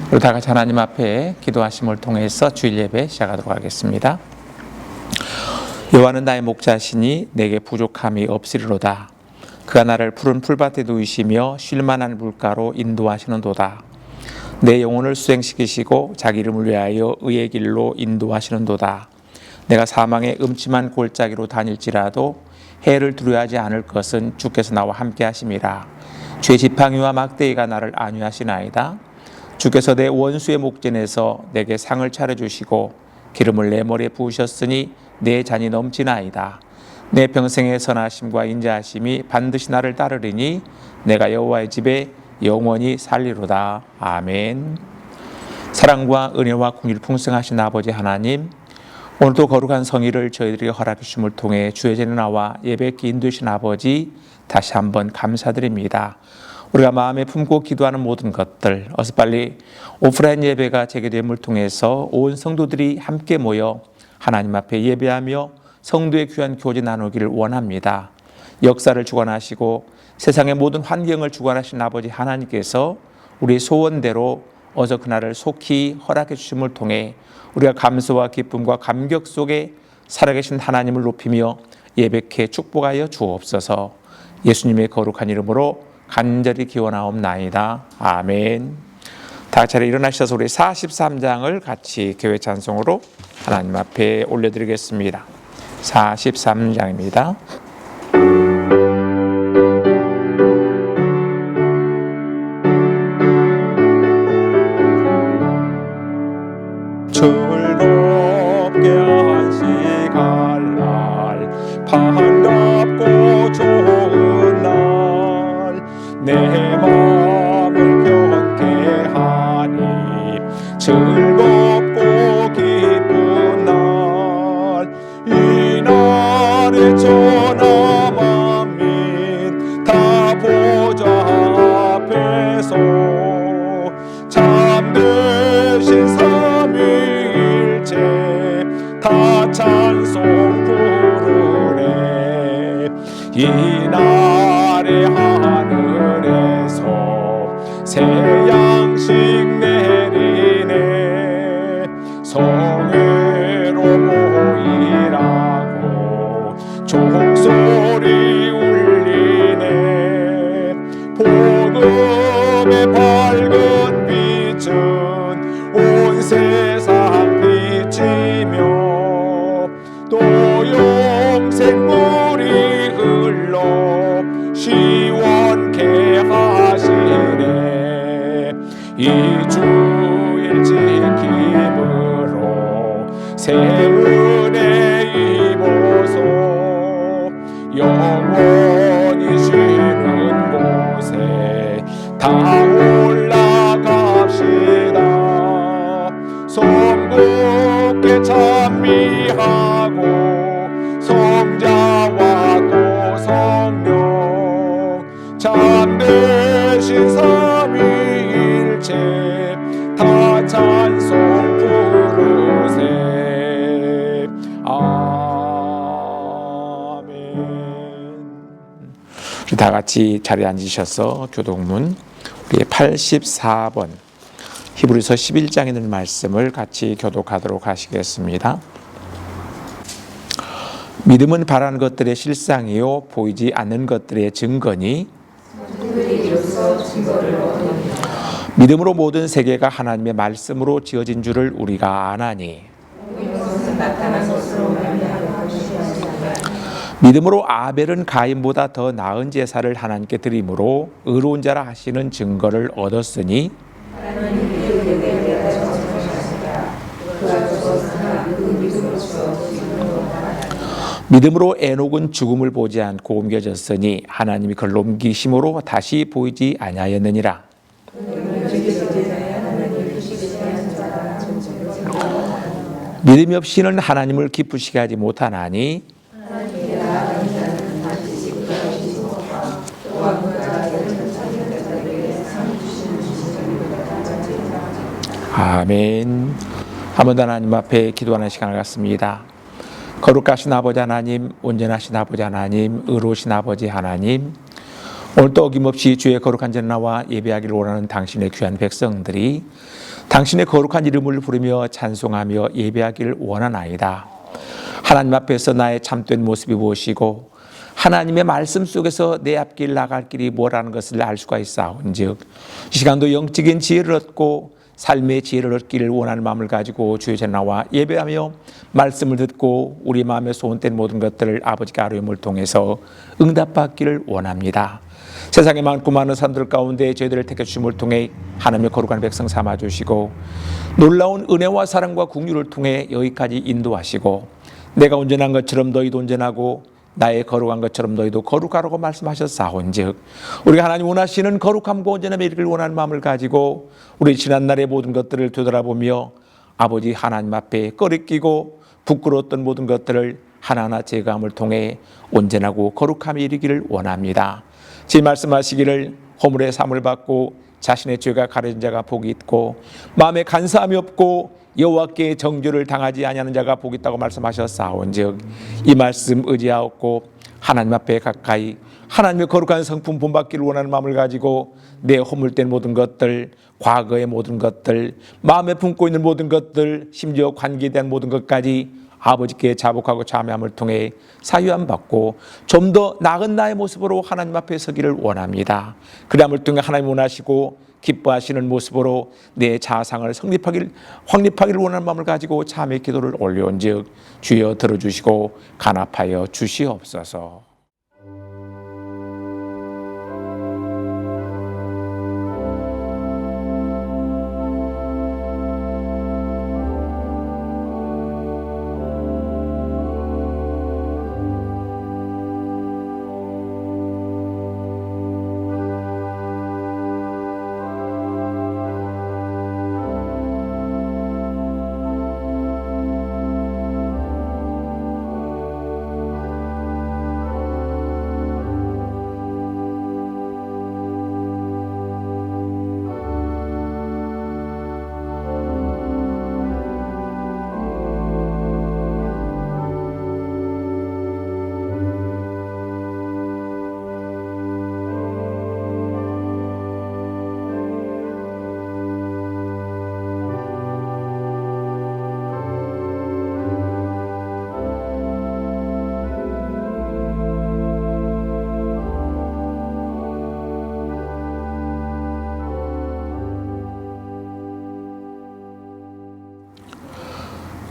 우리 다 같이 하나님 앞에 기도하심을 통해서 주일 예배 시작하도록 하겠습니다. 여호와는 나의 목자시니 내게 부족함이 없으리로다. 그가 나를 푸른 풀밭에 누이시며 쉴만한 물가로 인도하시는도다. 내 영혼을 수행시키시고 자기 이름을 위하여 의의 길로 인도하시는도다. 내가 사망의 음침한 골짜기로 다닐지라도 해를 두려워하지 않을 것은 주께서 나와 함께 하심이라. 주의 지팡이와 막대기가 나를 안위하시나이다. 주께서 내 원수의 목전에서 내게 상을 차려주시고 기름을 내 머리에 부으셨으니 내 잔이 넘치나이다. 내 평생의 선하심과 인자하심이 반드시 나를 따르리니 내가 여호와의 집에 영원히 살리로다. 아멘. 사랑과 은혜와 긍휼 풍성하신 아버지 하나님, 오늘도 거룩한 성의를 저희들에게 허락해 주심을 통해 주의 전에 나와 예배께 인도하신 아버지, 다시 한번 감사드립니다. 우리가 마음에 품고 기도하는 모든 것들 어서 빨리 오프라인 예배가 재개됨을 통해서 온 성도들이 함께 모여 하나님 앞에 예배하며 성도의 귀한 교제 나누기를 원합니다. 역사를 주관하시고 세상의 모든 환경을 주관하신 아버지 하나님께서 우리 소원대로 어서 그날을 속히 허락해 주심을 통해 우리가 감사와 기쁨과 감격 속에 살아계신 하나님을 높이며 예배케 축복하여 주옵소서. 예수님의 거룩한 이름으로 간절히 기원하옵나이다. 아멘. 다 같이 일어나셔서 우리 43장을 같이 교회 찬송으로 하나님 앞에 올려드리겠습니다. 43장입니다. 즐겁게 한시갈 날, 반갑고 좋은 날, 내 마음을 평안케 하니 즐겁고 기쁜 날, 이 날에 전하 만민 다 보좌 앞에서 참되신 삼위일체 다 찬송 부르네. 이 날에 하늘에서 새 양식 내리네. 성회로 모이라고 종소리 울리네. 복음의 밝은 빛은 온 세상 비치며 또 영생물이 흘러 시원케 하시네. 이 주일 지킴으로 새 은혜 입어서 영원히 쉬는 곳에 다 올라갑시다. 성국에 찬미하고 성자와 또 성령 참되신 삼위일체 다 찬송 부르세. 아멘. 우리 다 같이 자리에 앉으셔서 교독문 우리의 84번 히브리서 11장에 있는 말씀을 같이 교독하도록 하시겠습니다. 믿음은 바라는 것들의 실상이요 보이지 않는 것들의 증거니 믿음으로 모든 세계가 하나님의 말씀으로 지어진 줄을 우리가 아나니 믿음으로 아벨은 가인보다 더 나은 제사를 하나님께 드림으로 의로운 자라 하시는 증거를 얻었으니 믿음으로 에녹은 죽음을 보지 않고 옮겨졌으니 하나님이 그를 옮기심으로 다시 보이지 아니하였느니라. 믿음이 없이는 하나님을 기쁘시게 하지 못하나니 아멘. 한 번 더 하나님 앞에 기도하는 시간을 갖습니다. 거룩하신 아버지 하나님, 온전하신 아버지 하나님, 의로우신 아버지 하나님, 오늘도 어김없이 주의 거룩한 전에 나와 예배하기를 원하는 당신의 귀한 백성들이 당신의 거룩한 이름을 부르며 찬송하며 예배하기를 원하나이다. 하나님 앞에서 나의 참된 모습이 무엇이고 하나님의 말씀 속에서 내 앞길 나갈 길이 뭐라는 것을 알 수가 있사온즉 이 시간도 영적인 지혜를 얻고 삶의 지혜를 얻기를 원하는 마음을 가지고 주의 전에 나와 예배하며 말씀을 듣고 우리 마음에 소원된 모든 것들을 아버지께 아뢰음을 통해서 응답받기를 원합니다. 세상에 많고 많은 사람들 가운데 저희들을 택해 주심을 통해 하나님의 거룩한 백성 삼아주시고 놀라운 은혜와 사랑과 긍휼을 통해 여기까지 인도하시고 내가 온전한 것처럼 너희도 온전하고 나의 거룩한 것처럼 너희도 거룩하라고 말씀하셨사온즉 우리가 하나님 원하시는 거룩함과 온전함에 이르기를 원하는 마음을 가지고 우리 지난날의 모든 것들을 되돌아보며 아버지 하나님 앞에 꺼리끼고 부끄러웠던 모든 것들을 하나하나 제거함을 통해 온전하고 거룩함에 이르기를 원합니다. 제 말씀하시기를 허물의 사함을 받고 자신의 죄가 가려진 자가 복이 있고 마음에 간사함이 없고 여호와께 정죄를 당하지 아니하는 자가 복이 있다고 말씀하셨사온즉 이 말씀 의지하옵고 하나님 앞에 가까이 하나님의 거룩한 성품 본받기를 원하는 마음을 가지고 내 허물된 모든 것들, 과거의 모든 것들, 마음에 품고 있는 모든 것들, 심지어 관계에 대한 모든 것까지 아버지께 자복하고 참여함을 통해 사유함 받고 좀 더 나은 나의 모습으로 하나님 앞에 서기를 원합니다. 그람을 통해 하나님 원하시고 기뻐하시는 모습으로 내 자상을 확립하기를 원하는 마음을 가지고 참의 기도를 올려온즉 주여 들어주시고 간합하여 주시옵소서.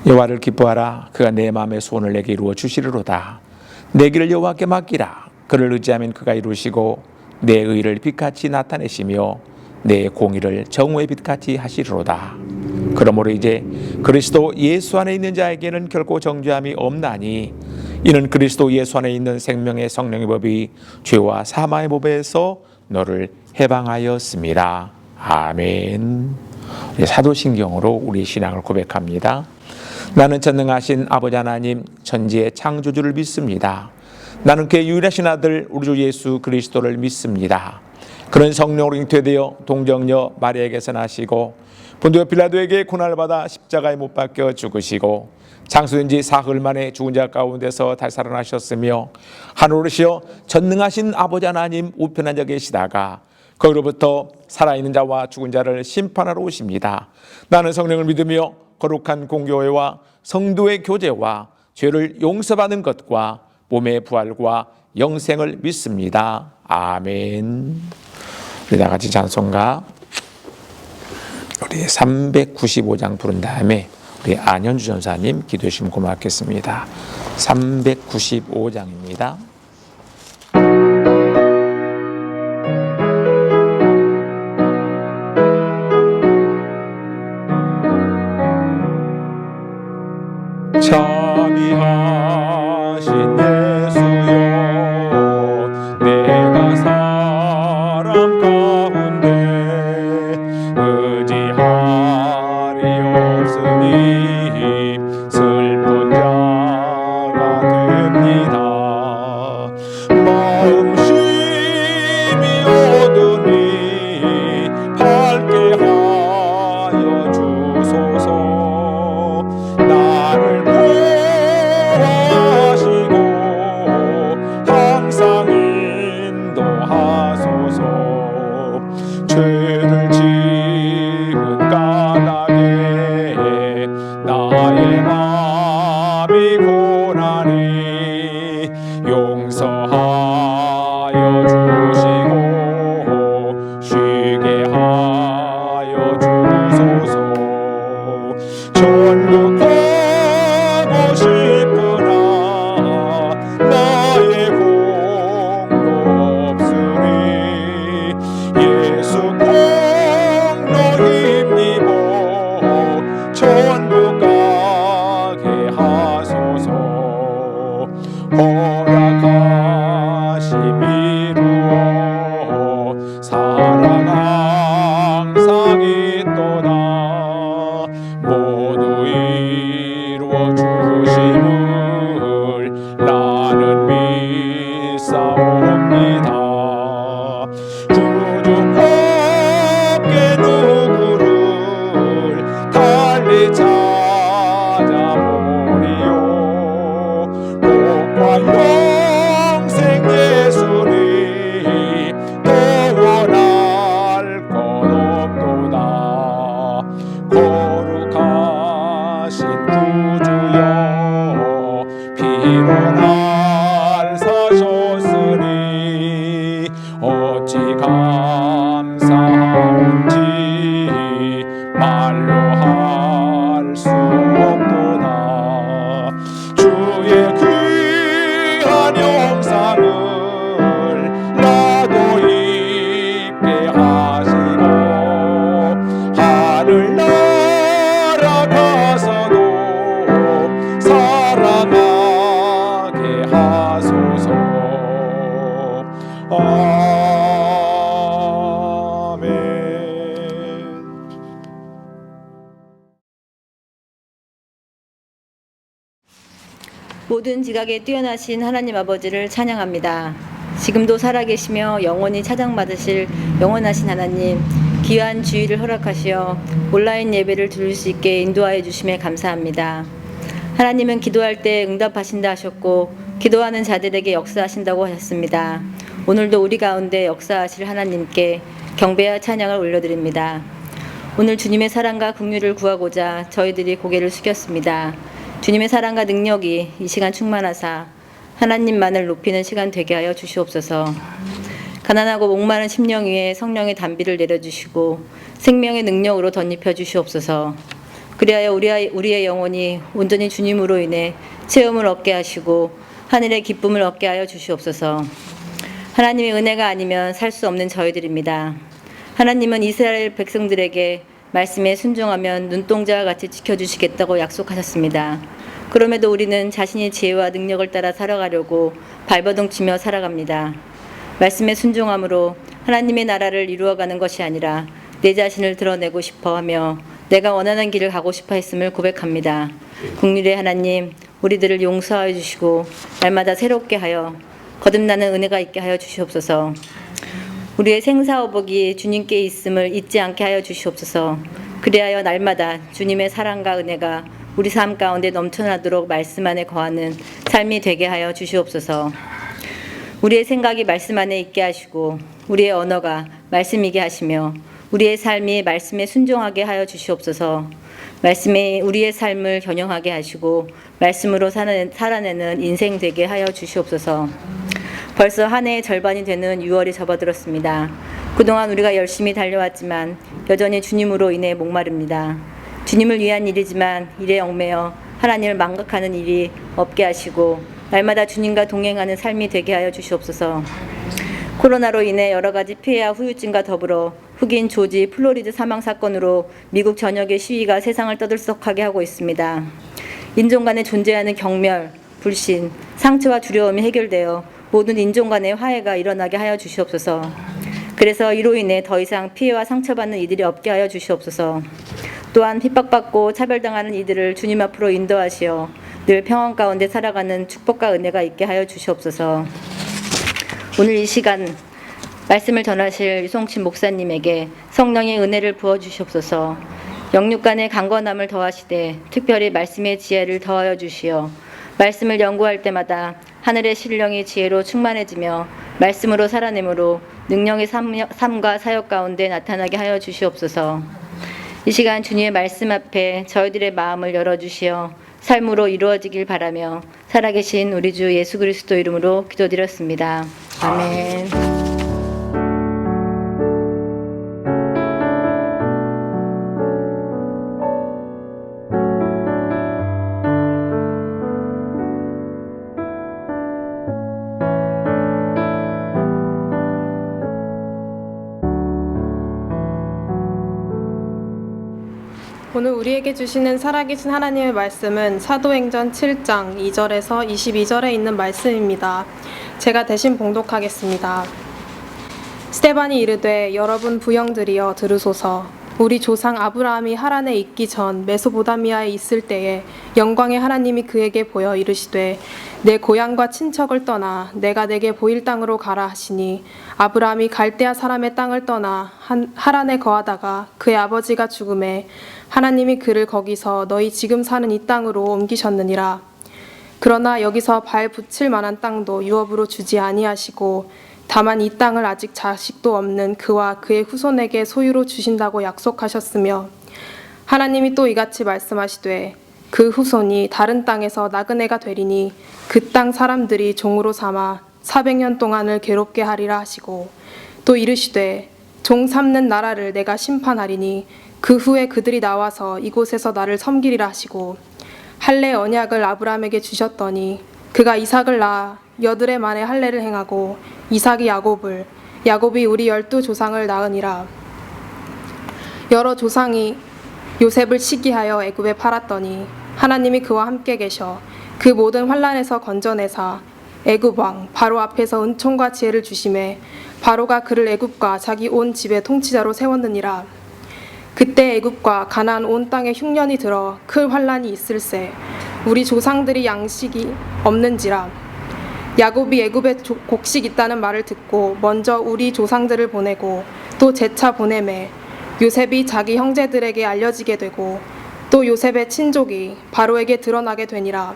여호와를 기뻐하라. 그가 내 마음의 소원을 내게 이루어 주시리로다. 내 길을 여호와께 맡기라. 그를 의지하면 그가 이루시고 내 의를 빛같이 나타내시며 내 공의를 정오의 빛같이 하시리로다. 그러므로 이제 그리스도 예수 안에 있는 자에게는 결코 정죄함이 없나니 이는 그리스도 예수 안에 있는 생명의 성령의 법이 죄와 사망의 법에서 너를 해방하였습니다. 아멘. 사도신경으로 우리 신앙을 고백합니다. 나는 전능하신 아버지 하나님 천지의 창조주를 믿습니다. 나는 그의 유일하신 아들 우리 주 예수 그리스도를 믿습니다. 그는 성령으로 잉태되어 동정녀 마리아에게서 나시고 본디오 빌라도에게 고난을 받아 십자가에 못 박혀 죽으시고 장수된 지 사흘 만에 죽은 자 가운데서 다시 살아나셨으며 하늘로 오르시어 전능하신 아버지 하나님 우편에 앉아 계시다가 거기로부터 살아있는 자와 죽은 자를 심판하러 오십니다. 나는 성령을 믿으며 거룩한 공교회와 성도의 교제와 죄를 용서받는 것과 몸의 부활과 영생을 믿습니다. 아멘. 우리 다 같이 찬송가 우리 395장 부른 다음에 우리 안현주 전사님 기도해 주시면 고맙겠습니다. 395장입니다. 자비하신 예수여 내가 사람 가운데 의지할이 없으니 슬픈 자가 됩니다. 아멘. 모든 지각에 뛰어나신 하나님 아버지를 찬양합니다. 지금도 살아계시며 영원히 찬양받으실 영원하신 하나님, 귀한 주의를 허락하시어 온라인 예배를 들을 수 있게 인도하여 주심에 감사합니다. 하나님은 기도할 때 응답하신다 하셨고 기도하는 자들에게 역사하신다고 하셨습니다. 오늘도 우리 가운데 역사하실 하나님께 경배와 찬양을 올려드립니다. 오늘 주님의 사랑과 긍휼을 구하고자 저희들이 고개를 숙였습니다. 주님의 사랑과 능력이 이 시간 충만하사 하나님만을 높이는 시간 되게 하여 주시옵소서. 가난하고 목마른 심령 위에 성령의 단비를 내려주시고 생명의 능력으로 덧입혀 주시옵소서. 그리하여 우리의 영혼이 온전히 주님으로 인해 체험을 얻게 하시고 하늘의 기쁨을 얻게 하여 주시옵소서. 하나님의 은혜가 아니면 살 수 없는 저희들입니다. 하나님은 이스라엘 백성들에게 말씀에 순종하면 눈동자와 같이 지켜주시겠다고 약속하셨습니다. 그럼에도 우리는 자신의 지혜와 능력을 따라 살아가려고 발버둥치며 살아갑니다. 말씀에 순종함으로 하나님의 나라를 이루어가는 것이 아니라 내 자신을 드러내고 싶어 하며 내가 원하는 길을 가고 싶어 했음을 고백합니다. 긍휼의 하나님, 우리들을 용서하여 주시고 날마다 새롭게 하여 거듭나는 은혜가 있게 하여 주시옵소서. 우리의 생사오복이 주님께 있음을 잊지 않게 하여 주시옵소서. 그리하여 날마다 주님의 사랑과 은혜가 우리 삶 가운데 넘쳐나도록 말씀 안에 거하는 삶이 되게 하여 주시옵소서. 우리의 생각이 말씀 안에 있게 하시고 우리의 언어가 말씀이게 하시며 우리의 삶이 말씀에 순종하게 하여 주시옵소서. 말씀이 우리의 삶을 변형하게 하시고 말씀으로 살아내는 인생 되게 하여 주시옵소서. 벌써 한 해의 절반이 되는 6월이 접어들었습니다. 그동안 우리가 열심히 달려왔지만 여전히 주님으로 인해 목마릅니다. 주님을 위한 일이지만 일에 얽매여 하나님을 망각하는 일이 없게 하시고 날마다 주님과 동행하는 삶이 되게 하여 주시옵소서. 코로나로 인해 여러 가지 피해와 후유증과 더불어 흑인 조지 플로리드 사망 사건으로 미국 전역의 시위가 세상을 떠들썩하게 하고 있습니다. 인종 간에 존재하는 경멸, 불신, 상처와 두려움이 해결되어 모든 인종 간의 화해가 일어나게 하여 주시옵소서. 그래서 이로 인해 더 이상 피해와 상처받는 이들이 없게 하여 주시옵소서. 또한 핍박받고 차별당하는 이들을 주님 앞으로 인도하시어 늘 평안 가운데 살아가는 축복과 은혜가 있게 하여 주시옵소서. 오늘 이 시간 말씀을 전하실 유송친 목사님에게 성령의 은혜를 부어주시옵소서. 영육 간의 강건함을 더하시되 특별히 말씀의 지혜를 더하여 주시어 말씀을 연구할 때마다 하늘의 신령이 지혜로 충만해지며 말씀으로 살아내므로 능력의 삶과 사역 가운데 나타나게 하여 주시옵소서. 이 시간 주님의 말씀 앞에 저희들의 마음을 열어주시어 삶으로 이루어지길 바라며 살아계신 우리 주 예수 그리스도 이름으로 기도드렸습니다. 아멘. 오늘 우리에게 주시는 살아계신 하나님의 말씀은 사도행전 7장 2절에서 22절에 있는 말씀입니다. 제가 대신 봉독하겠습니다. 스데반이 이르되 여러분 부형들이여 들으소서. 우리 조상 아브라함이 하란에 있기 전 메소보다미아에 있을 때에 영광의 하나님이 그에게 보여 이르시되 내 고향과 친척을 떠나 내가 내게 보일 땅으로 가라 하시니 아브라함이 갈대아 사람의 땅을 떠나 하란에 거하다가 그의 아버지가 죽음에 하나님이 그를 거기서 너희 지금 사는 이 땅으로 옮기셨느니라. 그러나 여기서 발 붙일 만한 땅도 유업으로 주지 아니하시고 다만 이 땅을 아직 자식도 없는 그와 그의 후손에게 소유로 주신다고 약속하셨으며 하나님이 또 이같이 말씀하시되 그 후손이 다른 땅에서 나그네가 되리니 그 땅 사람들이 종으로 삼아 400년 동안을 괴롭게 하리라 하시고 또 이르시되 종 삼는 나라를 내가 심판하리니 그 후에 그들이 나와서 이곳에서 나를 섬기리라 하시고 할례 언약을 아브라함에게 주셨더니 그가 이삭을 낳아 여드레 만에 할례를 행하고 이삭이 야곱이 우리 12조상을 낳으니라. 여러 조상이 요셉을 시기하여 애굽에 팔았더니 하나님이 그와 함께 계셔 그 모든 환난에서 건져내사 애굽 왕 바로 앞에서 은총과 지혜를 주심에 바로가 그를 애굽과 자기 온 집의 통치자로 세웠느니라. 그때 애굽과 가나안 온 땅에 흉년이 들어 큰 환란이 있을세 우리 조상들이 양식이 없는지라. 야곱이 애굽에 곡식 있다는 말을 듣고 먼저 우리 조상들을 보내고 또 재차 보내매 요셉이 자기 형제들에게 알려지게 되고 또 요셉의 친족이 바로에게 드러나게 되니라.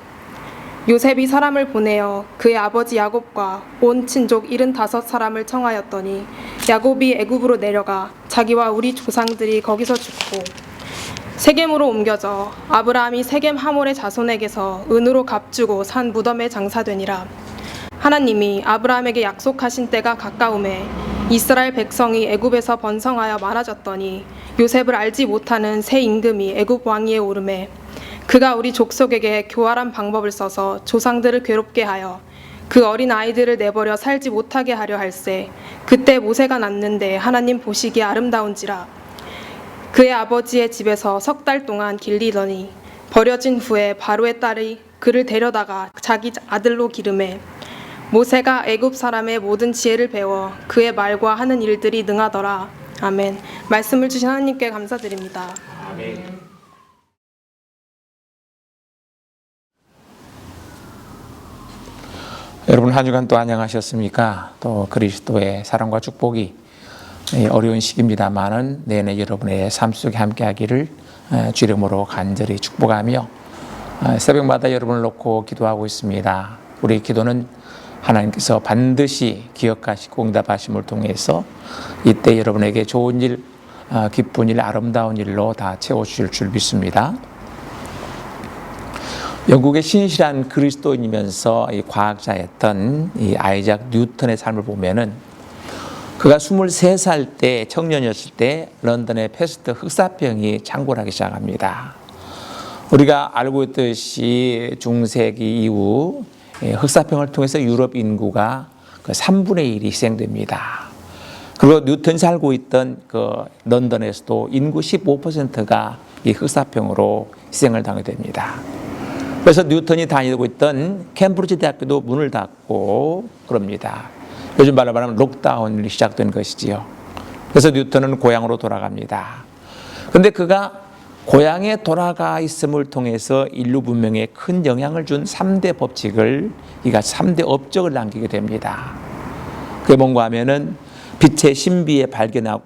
요셉이 사람을 보내어 그의 아버지 야곱과 온 친족 75사람을 청하였더니 야곱이 애굽으로 내려가 자기와 우리 조상들이 거기서 죽고 세겜으로 옮겨져 아브라함이 세겜 하몰의 자손에게서 은으로 값주고 산 무덤에 장사되니라. 하나님이 아브라함에게 약속하신 때가 가까움에 이스라엘 백성이 애굽에서 번성하여 많아졌더니 요셉을 알지 못하는 새 임금이 애굽 왕위에 오르매 그가 우리 족속에게 교활한 방법을 써서 조상들을 괴롭게 하여 그 어린 아이들을 내버려 살지 못하게 하려 할세 그때 모세가 낳는데 하나님 보시기에 아름다운지라. 그의 아버지의 집에서 3달 동안 길리더니 버려진 후에 바로의 딸이 그를 데려다가 자기 아들로 기르매 모세가 애굽 사람의 모든 지혜를 배워 그의 말과 하는 일들이 능하더라. 아멘. 말씀을 주신 하나님께 감사드립니다. 아멘. 여러분 한 주간 또 안녕하셨습니까? 또 그리스도의 사랑과 축복이 어려운 시기입니다만은 내내 여러분의 삶 속에 함께하기를 주 이름으로 간절히 축복하며 새벽마다 여러분을 놓고 기도하고 있습니다. 우리의 기도는 하나님께서 반드시 기억하시고 응답하심을 통해서 이때 여러분에게 좋은 일, 기쁜 일, 아름다운 일로 다 채워주실 줄 믿습니다. 영국의 신실한 그리스도인이면서 이 과학자였던 이 아이작 뉴턴의 삶을 보면은 그가 23살 때 청년이었을 때 런던의 패스트 흑사병이 창궐하기 시작합니다. 우리가 알고 있듯이 중세기 이후 흑사병을 통해서 유럽 인구가 그 3분의 1이 희생됩니다. 그리고 뉴턴이 살고 있던 그 런던에서도 인구 15%가 이 흑사병으로 희생을 당하게 됩니다. 그래서 뉴턴이 다니고 있던 캠브리지 대학교도 문을 닫고 그럽니다. 요즘 말로 말하면 록다운이 시작된 것이지요. 그래서 뉴턴은 고향으로 돌아갑니다. 그런데 그가 고향에 돌아가 있음을 통해서 인류 문명에 큰 영향을 준 3대 법칙을, 이가 3대 업적을 남기게 됩니다. 그게 뭔가 하면은 빛의 신비의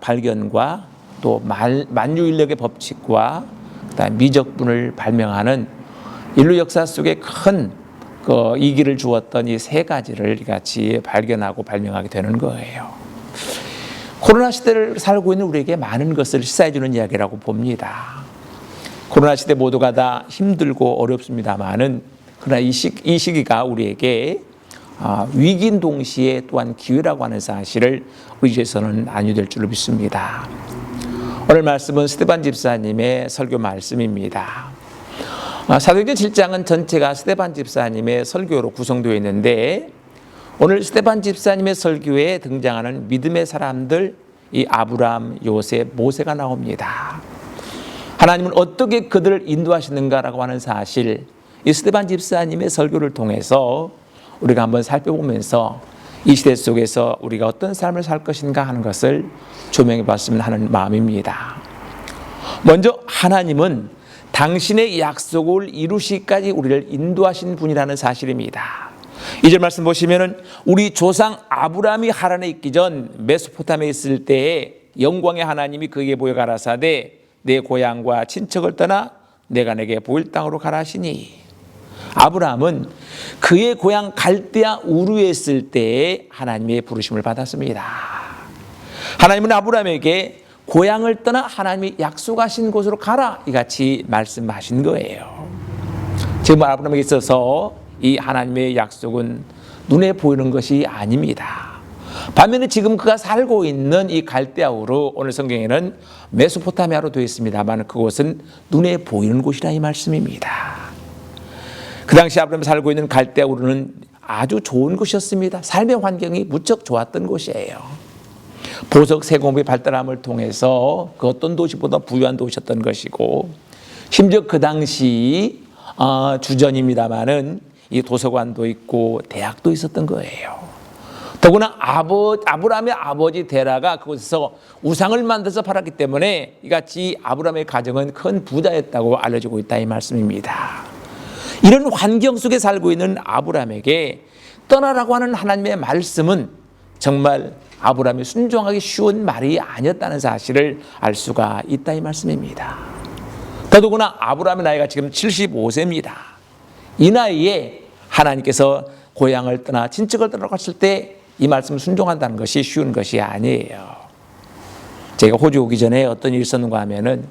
발견과 또 만유인력의 법칙과 그다음 미적분을 발명하는 인류 역사 속에 큰 이기를 주었던 이 3가지를 같이 발견하고 발명하게 되는 거예요. 코로나 시대를 살고 있는 우리에게 많은 것을 시사해 주는 이야기라고 봅니다. 코로나 시대 모두가 다 힘들고 어렵습니다만은 그러나 이 시기가 우리에게 위기인 동시에 또한 기회라고 하는 사실을 의지해서는 안유될 줄로 믿습니다. 오늘 말씀은 스데반 집사님의 설교 말씀입니다. 사도행전 7장은 전체가 스데반 집사님의 설교로 구성되어 있는데 오늘 스데반 집사님의 설교에 등장하는 믿음의 사람들, 이 아브라함, 요셉, 모세가 나옵니다. 하나님은 어떻게 그들을 인도하시는가라고 하는 사실, 이 스데반 집사님의 설교를 통해서 우리가 한번 살펴보면서 이 시대 속에서 우리가 어떤 삶을 살 것인가 하는 것을 조명해 봤으면 하는 마음입니다. 먼저 하나님은 당신의 약속을 이루시기까지 우리를 인도하신 분이라는 사실입니다. 2절 말씀 보시면은 우리 조상 아브라함이 하란에 있기 전 메소포타미아에 있을 때에 영광의 하나님이 그에게 보여 가라사대 내 고향과 친척을 떠나 내가 내게 보일 땅으로 가라 하시니, 아브라함은 그의 고향 갈대아 우르에 있을 때에 하나님의 부르심을 받았습니다. 하나님은 아브라함에게 고향을 떠나 하나님이 약속하신 곳으로 가라 이같이 말씀하신 거예요. 지금 아브라함에게 있어서 이 하나님의 약속은 눈에 보이는 것이 아닙니다. 반면에 지금 그가 살고 있는 이 갈대아우르, 오늘 성경에는 메소포타미아로 되어 있습니다만 그곳은 눈에 보이는 곳이라 이 말씀입니다. 그 당시 아브라함이 살고 있는 갈대아우르는 아주 좋은 곳이었습니다. 삶의 환경이 무척 좋았던 곳이에요. 보석 세공업의 발달함을 통해서 그 어떤 도시보다 부유한 도시였던 것이고, 심지어 그 당시 주전입니다마는 이 도서관도 있고 대학도 있었던 거예요. 더구나 아브라함의 아버지 데라가 그곳에서 우상을 만들어서 팔았기 때문에 이같이 아브라함의 가정은 큰 부자였다고 알려지고 있다 이 말씀입니다. 이런 환경 속에 살고 있는 아브라함에게 떠나라고 하는 하나님의 말씀은 정말 아브라함이 순종하기 쉬운 말이 아니었다는 사실을 알 수가 있다 이 말씀입니다. 더더구나 아브라함의 나이가 지금 75세입니다. 이 나이에 하나님께서 고향을 떠나 친척을 떠나 갔을 때 이 말씀을 순종한다는 것이 쉬운 것이 아니에요. 제가 호주 오기 전에 어떤 일이 있었는가 하면은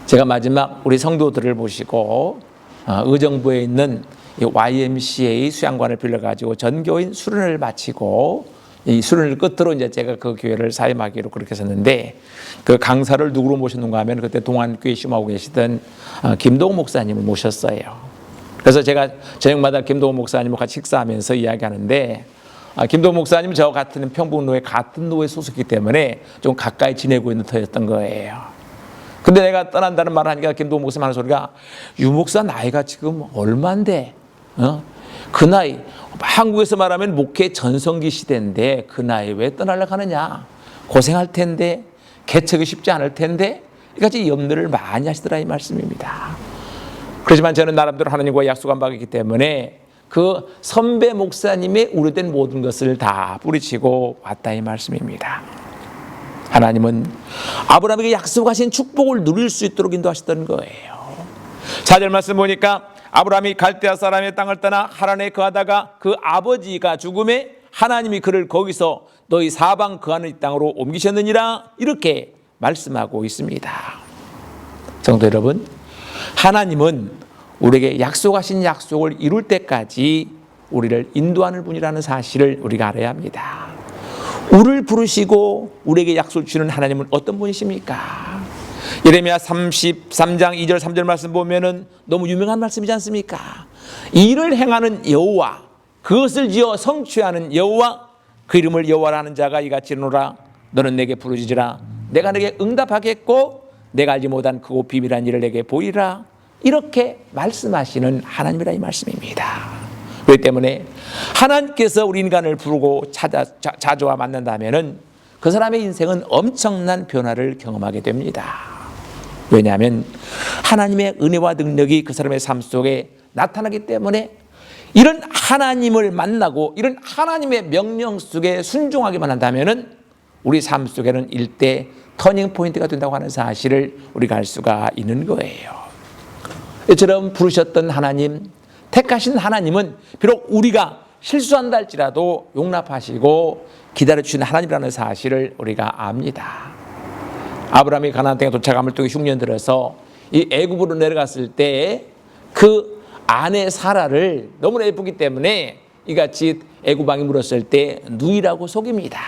제가 마지막 우리 성도들을 모시고 의정부에 있는 YMCA 수양관을 빌려가지고 전교인 수련을 마치고 이 수련을 끝으로 이제 제가 그 교회를 사임하기로 그렇게 했었는데 그 강사를 누구로 모셨는가 하면 그때 동안교회 심하고 계시던 김동호 목사님을 모셨어요. 그래서 제가 저녁마다 김동호 목사님과 같이 식사하면서 이야기하는데 김동호 목사님 저 같은 평북노회 같은 노회 소속이기 때문에 좀 가까이 지내고 있는 터였던 거예요. 근데 내가 떠난다는 말을 하니까 김동호 목사님 하는 소리가 유 목사 나이가 지금 얼만데 그 나이 한국에서 말하면 목회 전성기 시대인데 그 나이 왜 떠나려고 하느냐 고생할 텐데 개척이 쉽지 않을 텐데 이같이 염려를 많이 하시더라 이 말씀입니다. 그렇지만 저는 나름대로 하나님과 약속한 바가 있기 때문에 그 선배 목사님의 우려된 모든 것을 다 뿌리치고 왔다 이 말씀입니다. 하나님은 아브라함에게 약속하신 축복을 누릴 수 있도록 인도하셨던 거예요. 4절 말씀 보니까 아브라함이 갈대아 사람의 땅을 떠나 하란에 거하다가 그 아버지가 죽음에 하나님이 그를 거기서 너희 사방 거하는 이 땅으로 옮기셨느니라 이렇게 말씀하고 있습니다. 성도 여러분, 하나님은 우리에게 약속하신 약속을 이룰 때까지 우리를 인도하는 분이라는 사실을 우리가 알아야 합니다. 우리를 부르시고 우리에게 약속을 주시는 하나님은 어떤 분이십니까? 예레미야 33장 2절 3절 말씀 보면은 너무 유명한 말씀이지 않습니까? 이를 행하는 여호와 그것을 지어 성취하는 여호와 그 이름을 여호와라 하는 자가 이같이 이르노라 너는 내게 부르짖으라 내가 내게 응답하겠고 내가 알지 못한 크고 비밀한 일을 내게 보이라 이렇게 말씀하시는 하나님이라 이 말씀입니다. 그렇기 때문에 하나님께서 우리 인간을 부르고 자주와 만난다면은 그 사람의 인생은 엄청난 변화를 경험하게 됩니다. 왜냐하면 하나님의 은혜와 능력이 그 사람의 삶 속에 나타나기 때문에 이런 하나님을 만나고 이런 하나님의 명령 속에 순종하기만 한다면은 우리 삶 속에는 일대 터닝 포인트가 된다고 하는 사실을 우리가 알 수가 있는 거예요. 이처럼 부르셨던 하나님, 택하신 하나님은 비록 우리가 실수한다 할지라도 용납하시고 기다려주시는 하나님이라는 사실을 우리가 압니다. 아브라함이 가나안 땅에 도착함을 통해 흉년 들어서 이 애굽으로 내려갔을 때 그 아내 사라를 너무나 예쁘기 때문에 이같이 애굽 왕이 물었을 때 누이라고 속입니다.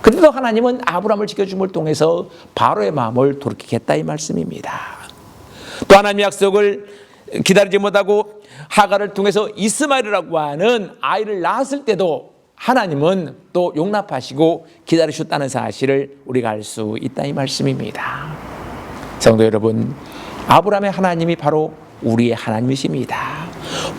그래도 하나님은 아브라함을 지켜줌을 통해서 바로의 마음을 돌이키게 했다 이 말씀입니다. 또 하나님의 약속을 기다리지 못하고 하갈을 통해서 이스마엘이라고 하는 아이를 낳았을 때도 하나님은 또 용납하시고 기다리셨다는 사실을 우리가 알 수 있다 이 말씀입니다. 성도 여러분, 아브라함의 하나님이 바로 우리의 하나님이십니다.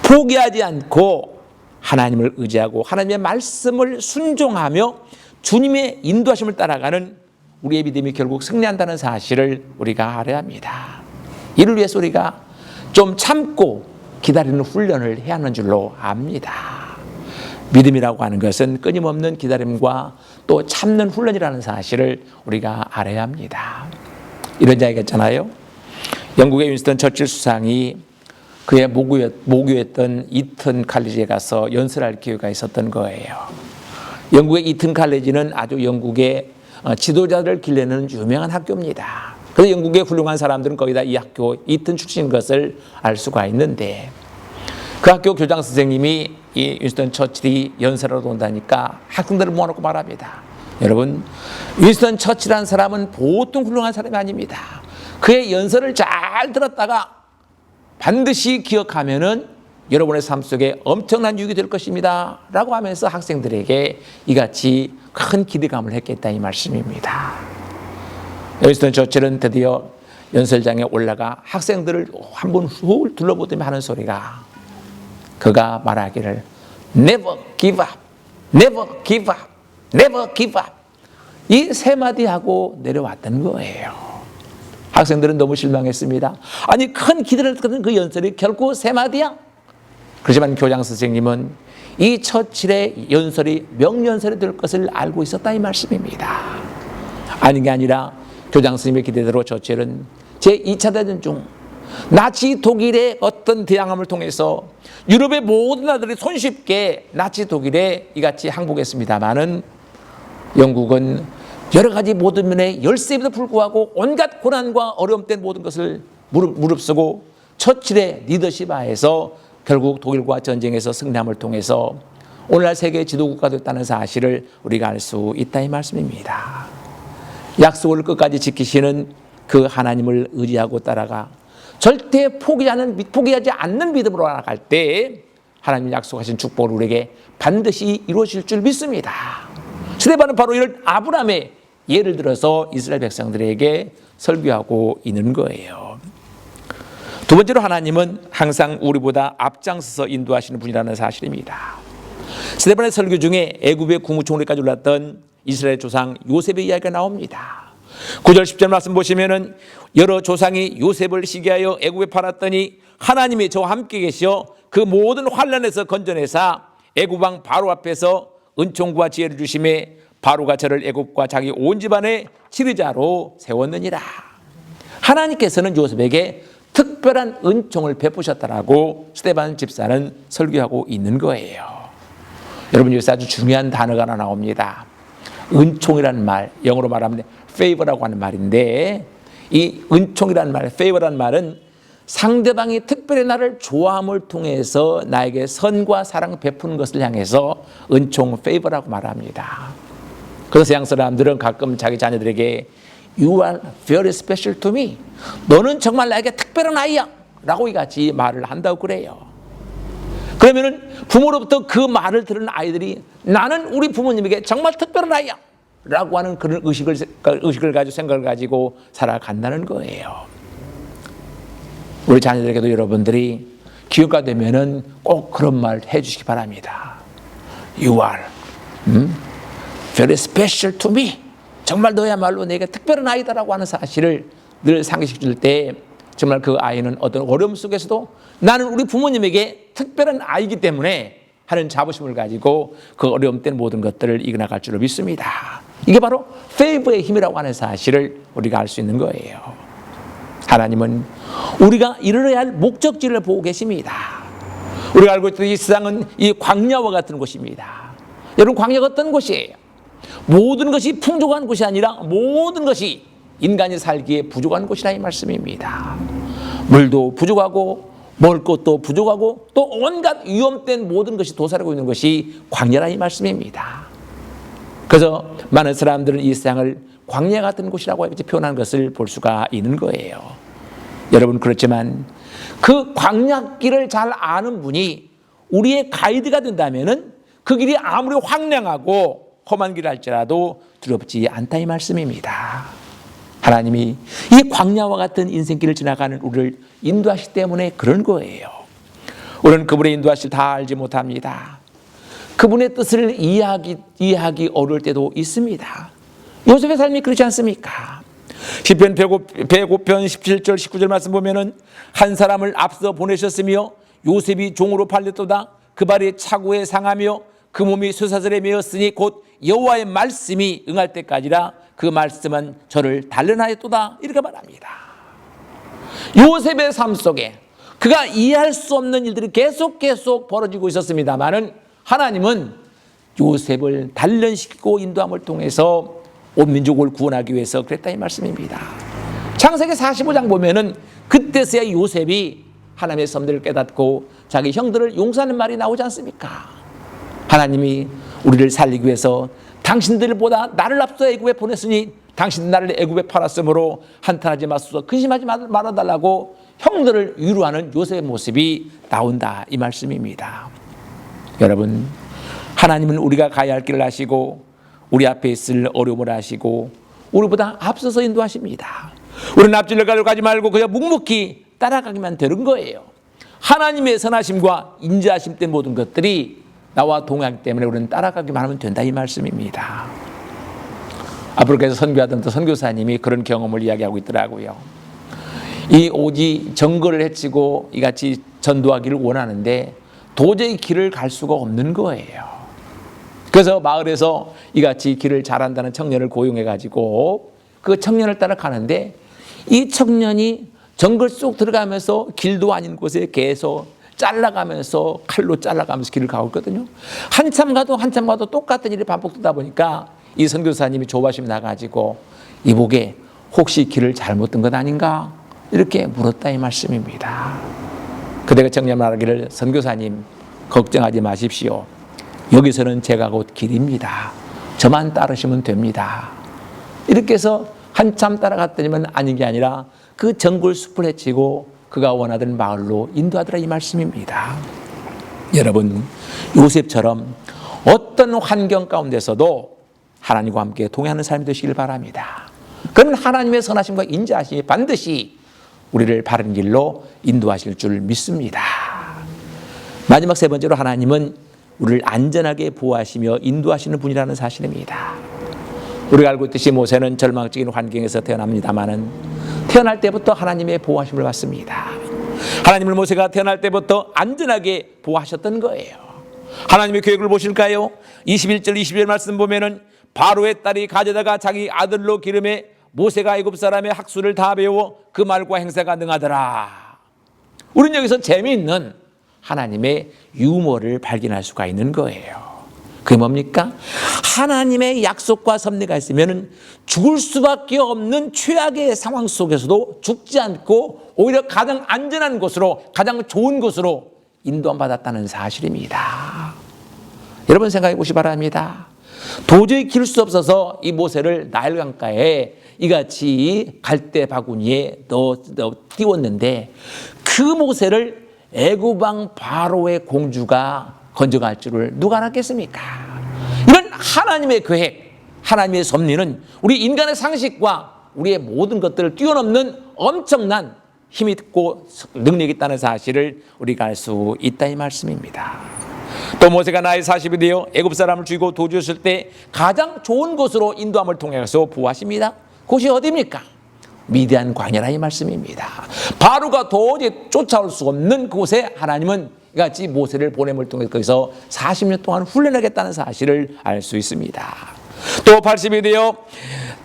포기하지 않고 하나님을 의지하고 하나님의 말씀을 순종하며 주님의 인도하심을 따라가는 우리의 믿음이 결국 승리한다는 사실을 우리가 알아야 합니다. 이를 위해서 우리가 좀 참고 기다리는 훈련을 해야 하는 줄로 압니다. 믿음이라고 하는 것은 끊임없는 기다림과 또 참는 훈련이라는 사실을 우리가 알아야 합니다. 이런 이야기가 있잖아요. 영국의 윈스턴 처칠 수상이 그의 모교였던 이튼 칼리지에 가서 연설할 기회가 있었던 거예요. 영국의 이튼 칼리지는 아주 영국의 지도자들을 길러내는 유명한 학교입니다. 그래서 영국의 훌륭한 사람들은 거의 다 이 학교 이튼 출신인 것을 알 수가 있는데 그 학교 교장 선생님이 이 윈스턴 처칠이 연설하러 온다니까 학생들을 모아놓고 말합니다. 여러분, 윈스턴 처칠이라는 사람은 보통 훌륭한 사람이 아닙니다. 그의 연설을 잘 들었다가 반드시 기억하면은 여러분의 삶 속에 엄청난 유익이 될 것입니다 라고 하면서 학생들에게 이같이 큰 기대감을 했겠다 이 말씀입니다. 윈스턴 처칠은 드디어 연설장에 올라가 학생들을 한번 훅 둘러보더니 하는 소리가 그가 말하기를 never give up, never give up, never give up. 이 세 마디 하고 내려왔던 거예요. 학생들은 너무 실망했습니다. 아니 큰 기대를 했던 그 연설이 결코 세 마디야? 그렇지만 교장 선생님은 이 처칠의 연설이 명연설이 될 것을 알고 있었다 이 말씀입니다. 아닌 게 아니라 교장 선생님의 기대대로 처칠은 제2차 대전 중 나치 독일의 어떤 대항함을 통해서 유럽의 모든 나라들이 손쉽게 나치 독일에 이같이 항복했습니다마는 영국은 여러 가지 모든 면에 열세에도 불구하고 온갖 고난과 어려움 때 모든 것을 무릅쓰고 처칠의 리더십 하에서 결국 독일과 전쟁에서 승리함을 통해서 오늘날 세계 지도국가 됐다는 사실을 우리가 알 수 있다 이 말씀입니다. 약속을 끝까지 지키시는 그 하나님을 의지하고 따라가 절대 포기하지 않는 믿음으로 나아갈 때 하나님 약속하신 축복을 우리에게 반드시 이루어질 줄 믿습니다. 스데반은 바로 이런 아브라함의 예를 들어서 이스라엘 백성들에게 설교하고 있는 거예요. 두 번째로 하나님은 항상 우리보다 앞장서서 인도하시는 분이라는 사실입니다. 스데반의 설교 중에 애굽의 국무총리까지 올랐던 이스라엘 조상 요셉의 이야기가 나옵니다. 9절 10절 말씀 보시면은 여러 조상이 요셉을 시기하여 애굽에 팔았더니 하나님이 저와 함께 계시어 그 모든 환난에서 건져내사 애굽 왕 바로 앞에서 은총과 지혜를 주심에 바로가 저를 애굽과 자기 온 집안의 지휘자로 세웠느니라. 하나님께서는 요셉에게 특별한 은총을 베푸셨다라고 스데반 집사는 설교하고 있는 거예요. 여러분 여기서 아주 중요한 단어가 하나 나옵니다. 은총이라는 말, 영어로 말하면 favor라고 하는 말인데 이 은총이라는 말, favor라는 말은 상대방이 특별히 나를 좋아함을 통해서 나에게 선과 사랑 베푸는 것을 향해서 은총, favor라고 말합니다. 그래서 서양 사람들은 가끔 자기 자녀들에게 You are very special to me. 너는 정말 나에게 특별한 아이야 라고 이같이 말을 한다고 그래요. 그러면은 부모로부터 그 말을 들은 아이들이 나는 우리 부모님에게 정말 특별한 아이야 라고 하는 그런 의식을 가지고 생각을 가지고 살아간다는 거예요. 우리 자녀들에게도 여러분들이 기회가 되면은 꼭 그런 말 해주시기 바랍니다. You are very special to me. 정말 너야말로 내게 특별한 아이다라고 하는 사실을 늘 상기시킬 때 정말 그 아이는 어떤 어려움 속에서도 나는 우리 부모님에게 특별한 아이기 때문에 하는 자부심을 가지고 그 어려움 때 모든 것들을 이겨나갈 줄로 믿습니다. 이게 바로 페이버의 힘이라고 하는 사실을 우리가 알 수 있는 거예요. 하나님은 우리가 이루어야 할 목적지를 보고 계십니다. 우리가 알고 있던 이 세상은 이 광야와 같은 곳입니다. 여러분 광야가 어떤 곳이에요? 모든 것이 풍족한 곳이 아니라 모든 것이 인간이 살기에 부족한 곳이라 이 말씀입니다. 물도 부족하고 먹을 것도 부족하고 또 온갖 위험된 모든 것이 도사리고 있는 것이 광야라 이 말씀입니다. 그래서 많은 사람들은 이 세상을 광야 같은 곳이라고 표현하는 것을 볼 수가 있는 거예요. 여러분 그렇지만 그 광야길을 잘 아는 분이 우리의 가이드가 된다면은 그 길이 아무리 황량하고 험한 길을 할지라도 두렵지 않다 이 말씀입니다. 하나님이 이 광야와 같은 인생길을 지나가는 우리를 인도하시기 때문에 그런 거예요. 우리는 그분의 인도하실 다 알지 못합니다. 그분의 뜻을 이해하기 어려울 때도 있습니다. 요셉의 삶이 그렇지 않습니까? 시편 105편 17절 19절 말씀 보면은 한 사람을 앞서 보내셨으며 요셉이 종으로 팔렸도다. 그 발이 차고에 상하며 그 몸이 쇠사슬에 매였으니 곧 여호와의 말씀이 응할 때까지라 그 말씀은 저를 단련하였도다 이렇게 말합니다. 요셉의 삶 속에 그가 이해할 수 없는 일들이 계속 벌어지고 있었습니다마는 하나님은 요셉을 단련시키고 인도함을 통해서 온 민족을 구원하기 위해서 그랬다 이 말씀입니다. 창세기 45장 보면은 그때서야 요셉이 하나님의 섭리를 깨닫고 자기 형들을 용서하는 말이 나오지 않습니까? 하나님이 우리를 살리기 위해서 당신들보다 나를 앞서 애굽에 보냈으니 당신 나를 애굽에 팔았으므로 한탄하지 마소서 근심하지 말아달라고 형들을 위로하는 요셉의 모습이 나온다 이 말씀입니다. 여러분 하나님은 우리가 가야 할 길을 아시고 우리 앞에 있을 어려움을 아시고 우리보다 앞서서 인도하십니다. 우리는 앞질러 가려고 하지 말고 그냥 묵묵히 따라가기만 되는 거예요. 하나님의 선하심과 인자하심 때문에 모든 것들이 나와 동행하기 때문에 우리는 따라가기만 하면 된다 이 말씀입니다. 아프리카에서 선교하던 선교사님이 그런 경험을 이야기하고 있더라고요. 이 오지 정글을 헤치고 이같이 전도하기를 원하는데 도저히 길을 갈 수가 없는 거예요. 그래서 마을에서 이같이 길을 잘한다는 청년을 고용해가지고 그 청년을 따라 가는데 이 청년이 정글 속 들어가면서 길도 아닌 곳에 계속 잘라가면서 칼로 잘라가면서 길을 가고 있거든요. 한참 가도 똑같은 일이 반복되다 보니까 이 선교사님이 조바심 나가지고 이보게 혹시 길을 잘못 든 것 아닌가 이렇게 물었다 이 말씀입니다. 그대가 청년 말하기를 선교사님 걱정하지 마십시오. 여기서는 제가 곧 길입니다. 저만 따르시면 됩니다. 이렇게 해서 한참 따라갔더니만 아닌 게 아니라 그 정글 숲을 헤치고 그가 원하던 마을로 인도하더라 이 말씀입니다. 여러분 요셉처럼 어떤 환경 가운데서도 하나님과 함께 동행하는 삶이 되시길 바랍니다. 그는 하나님의 선하심과 인자하심이 반드시 우리를 바른 길로 인도하실 줄 믿습니다. 마지막 세 번째로 하나님은 우리를 안전하게 보호하시며 인도하시는 분이라는 사실입니다. 우리가 알고 있듯이 모세는 절망적인 환경에서 태어납니다마는 태어날 때부터 하나님의 보호하심을 받습니다. 하나님을 모세가 태어날 때부터 안전하게 보호하셨던 거예요. 하나님의 계획을 보실까요? 21절 22절 말씀 보면은 바로의 딸이 가져다가 자기 아들로 기름에 모세가 애굽 사람의 학수를 다 배워 그 말과 행사가 능하더라. 우리는 여기서 재미있는 하나님의 유머를 발견할 수가 있는 거예요. 그게 뭡니까? 하나님의 약속과 섭리가 있으면 죽을 수밖에 없는 최악의 상황 속에서도 죽지 않고 오히려 가장 안전한 곳으로 가장 좋은 곳으로 인도함 받았다는 사실입니다. 여러분 생각해 보시기 바랍니다. 도저히 길 수 없어서 이 모세를 나일 강가에 이같이 갈대 바구니에 띄웠는데 그 모세를 애굽 왕 바로의 공주가 건져갈 줄을 누가 알았겠습니까? 이런 하나님의 계획, 하나님의 섭리는 우리 인간의 상식과 우리의 모든 것들을 뛰어넘는 엄청난 힘이 있고 능력이 있다는 사실을 우리가 알 수 있다 이 말씀입니다. 또 모세가 나이 40이 되어 애굽 사람을 죽이고 도주했을 때 가장 좋은 곳으로 인도함을 통해서 보호하십니다. 그곳이 어디입니까? 미디안 광야라 이 말씀입니다. 바로가 도저히 쫓아올 수 없는 곳에 하나님은 이같이 모세를 보냄을 통해서 거기서 40년 동안 훈련하겠다는 사실을 알 수 있습니다. 또 80이 되어